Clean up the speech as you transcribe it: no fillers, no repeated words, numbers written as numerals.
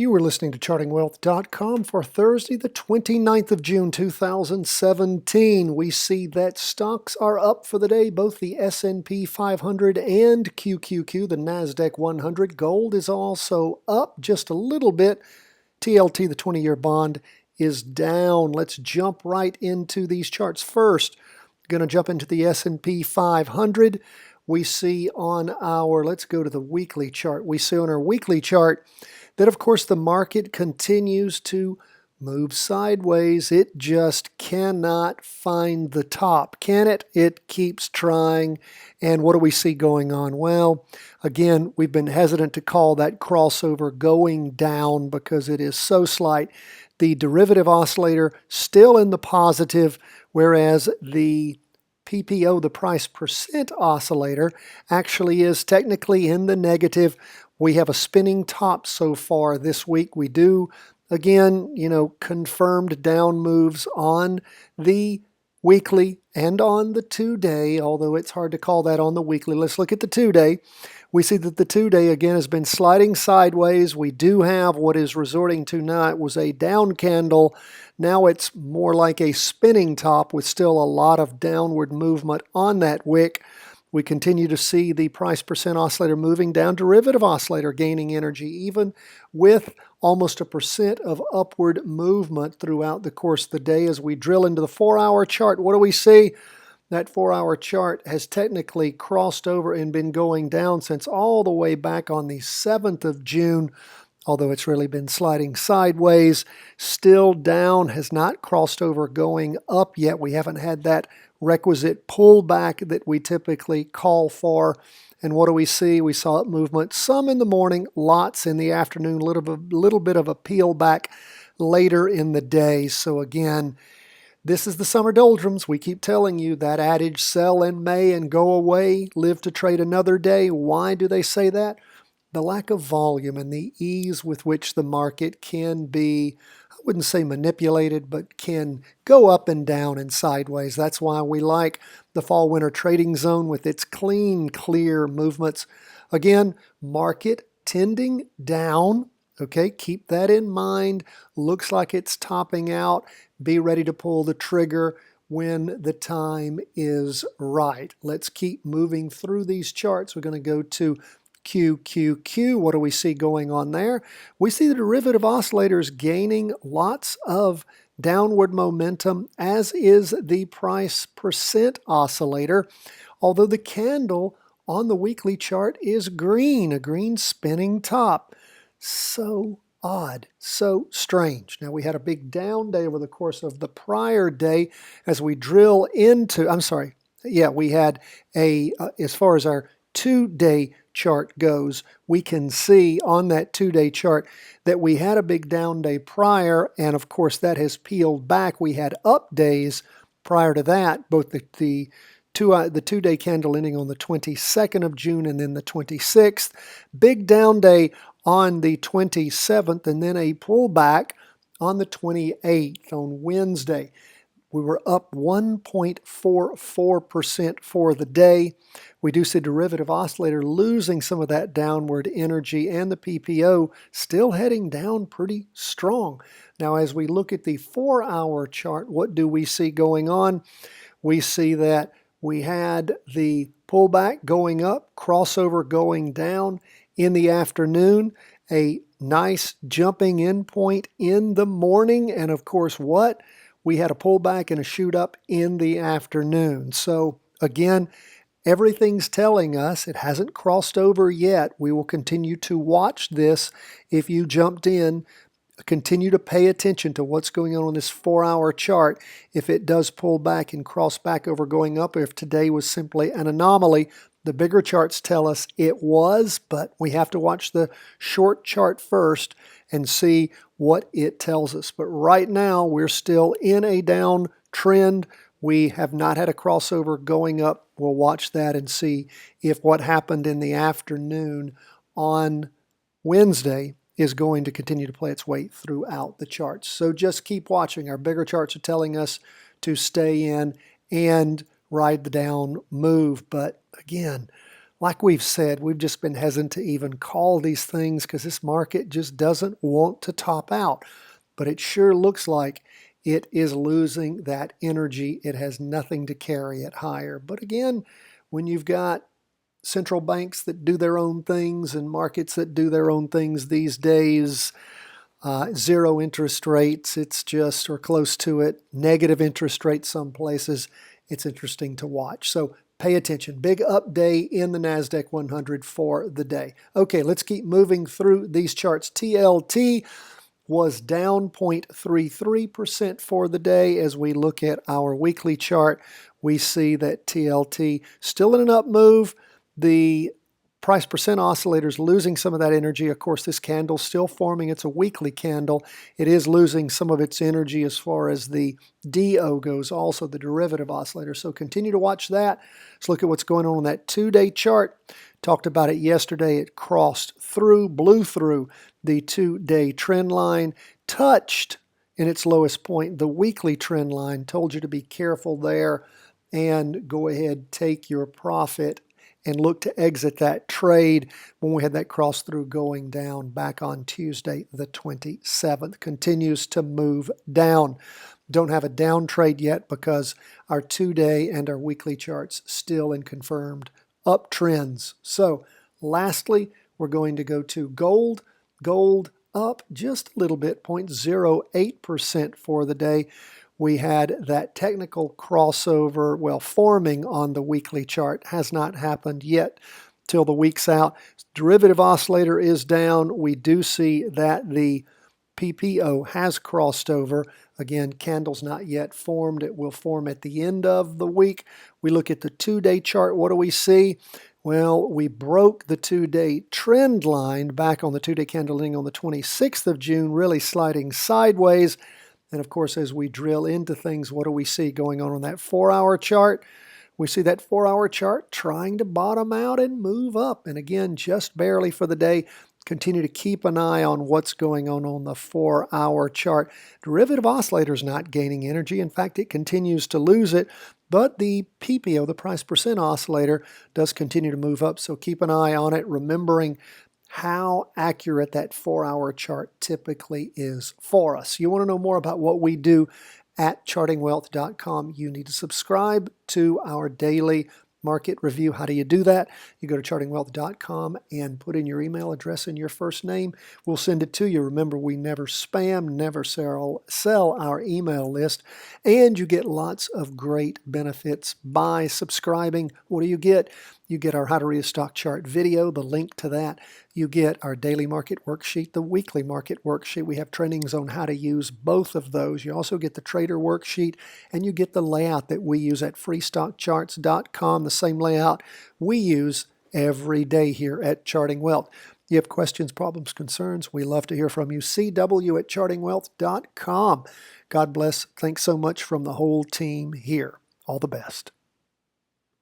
You were listening to chartingwealth.com for Thursday, the 29th of June, 2017. We see that stocks are up for the day, both the S&P 500 and QQQ, the NASDAQ 100. Gold is also up just a little bit. TLT, the 20-year bond, is down. Let's jump right into these charts. First, going to jump into the S&P 500. We see on our, let's go to the weekly chart. We see on our weekly chart that, of course, the market continues to move sideways. It just cannot find the top, can it? It keeps trying. And what do we see going on? Well, again, we've been hesitant to call that crossover going down because it is so slight. The derivative oscillator still in the positive, whereas the PPO, the price percent oscillator, actually is technically in the negative. We have a spinning top so far this week. We do, again, confirmed down moves on the weekly and on the 2-day, although it's hard to call that on the weekly. Let's look at the 2-day. We see that the 2-day, again, has been sliding sideways. We do have what is resorting to now. It was a down candle. Now it's more like a spinning top with still a lot of downward movement on that wick. We continue to see the price percent oscillator moving down, derivative oscillator gaining energy, even with almost 1% of upward movement throughout the course of the day. As we drill into the 4-hour chart, what do we see? That 4-hour chart has technically crossed over and been going down since all the way back on the 7th of June, although it's really been sliding sideways. Still down, has not crossed over going up yet. We haven't had that requisite pullback that we typically call for. And what do we see? We saw up movement, some in the morning, lots in the afternoon, little bit of a peel back later in the day. So again, this is the summer doldrums. We keep telling you that adage, sell in May and go away, live to trade another day. Why do they say that? The lack of volume and the ease with which the market can be, I wouldn't say manipulated, but can go up and down and sideways. That's why we like the fall-winter trading zone with its clean, clear movements. Again, market tending down. Okay, keep that in mind. Looks like it's topping out. Be ready to pull the trigger when the time is right. Let's keep moving through these charts. We're going to go to QQQ. What do we see going on there? We see the derivative oscillators gaining lots of downward momentum, as is the price percent oscillator, although the candle on the weekly chart is green, a green spinning top. So odd, so strange. Now, we had a big down day over the course of the prior day. As we drill into, we had as far as our 2-day chart goes, we can see on that 2-day chart that we had a big down day prior, and of course that has peeled back. We had up days prior to that, both the 2-day candle ending on the 22nd of June and then the 26th. Big down day on the 27th, and then a pullback on the 28th on Wednesday. We were up 1.44% for the day. We do see derivative oscillator losing some of that downward energy, and the PPO still heading down pretty strong. Now, as we look at the 4-hour chart, what do we see going on? We see that we had the pullback going up, crossover going down in the afternoon, a nice jumping in point in the morning, and of course what? We had a pullback and a shoot up in the afternoon. So again, everything's telling us it hasn't crossed over yet. We will continue to watch this. If you jumped in, continue to pay attention to what's going on this 4-hour chart. If it does pull back and cross back over going up, or if today was simply an anomaly, the bigger charts tell us it was, but we have to watch the short chart first and see what it tells us. But right now, we're still in a down trend. We have not had a crossover going up. We'll watch that and see if what happened in the afternoon on Wednesday is going to continue to play its way throughout the charts. So just keep watching. Our bigger charts are telling us to stay in and ride the down move. But again, like we've said, we've just been hesitant to even call these things because this market just doesn't want to top out. But it sure looks like it is losing that energy. It has nothing to carry it higher. But again, when you've got central banks that do their own things and markets that do their own things these days, zero interest rates, it's just, or close to it, negative interest rates some places, it's interesting to watch. So pay attention. Big up day in the NASDAQ 100 for the day. Okay, let's keep moving through these charts. TLT was down 0.33% for the day. As we look at our weekly chart, we see that TLT still in an up move. The price percent oscillator is losing some of that energy. Of course, this candle's still forming. It's a weekly candle. It is losing some of its energy as far as the DO goes, also the derivative oscillator. So continue to watch that. Let's look at what's going on that 2-day chart. Talked about it yesterday. It crossed through, blew through the 2-day trend line, touched in its lowest point the weekly trend line. Told you to be careful there and go ahead, take your profit and look to exit that trade when we had that cross through going down back on Tuesday the 27th. Continues to move down. Don't have a down trade yet because our 2-day and our weekly charts still in confirmed uptrends. So lastly, we're going to go to gold. Gold up just a little bit, 0.08% for the day. We had that technical crossover, well, forming on the weekly chart. Has not happened yet till the week's out. Derivative oscillator is down. We do see that the PPO has crossed over. Again, candle's not yet formed. It will form at the end of the week. We look at the 2-day chart. What do we see? Well, we broke the 2-day trend line back on the 2-day candle ending on the 26th of June, really sliding sideways. And of course, as we drill into things, what do we see going on that 4-hour chart? We see that 4-hour chart trying to bottom out and move up. And again, just barely for the day. Continue to keep an eye on what's going on the 4-hour chart. Derivative oscillator is not gaining energy. In fact, it continues to lose it. But the PPO, the price percent oscillator, does continue to move up. So keep an eye on it, remembering how accurate that 4-hour chart typically is for us. You want to know more about what we do at chartingwealth.com. You need to subscribe to our daily market review. How do you do that? You go to chartingwealth.com and put in your email address and your first name. We'll send it to you. Remember, we never spam, never sell our email list, and you get lots of great benefits by subscribing. What do you get? You get our How to Read a Stock Chart video, the link to that. You get our daily market worksheet, the weekly market worksheet. We have trainings on how to use both of those. You also get the trader worksheet, and you get the layout that we use at freestockcharts.com, the same layout we use every day here at Charting Wealth. You have questions, problems, concerns, we love to hear from you. CW at chartingwealth.com. God bless. Thanks so much from the whole team here. All the best.